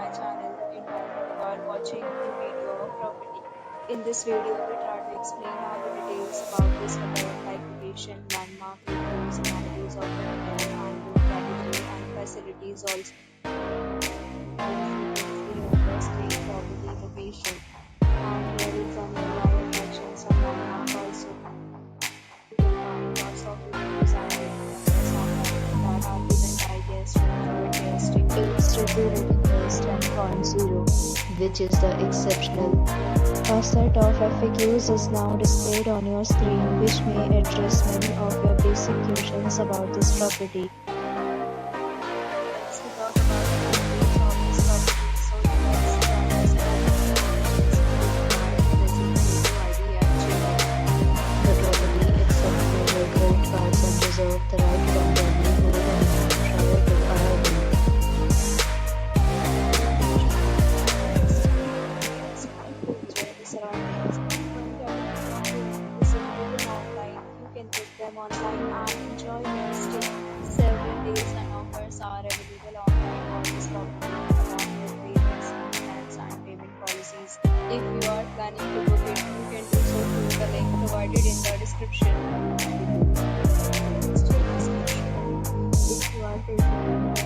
my channel Indulge while watching the video of property. In this video, we try to explain all the details about this hotel, like location, landmark, reviews, amenities of the hotel, and room category and facilities also. Stay property location, and here is some nearby attractions and landmark also. You can find lots of reviews and reviews that are given by guests who enjoy their stay. Its review rating is 10.0, which is the exceptional. A set of FAQs is now displayed on your screen, which may address many of your basic questions about this property. Let's talk about the details of this property. So you guys join us The property exceptional, great parts and reserve the right to abandon more than prior to arrival. You can book them online and enjoy your stay. Several deals and offers are available online for this property along with various plans and payment policies. If you are planning to book it, you can do so through the link provided in the description. If you are facing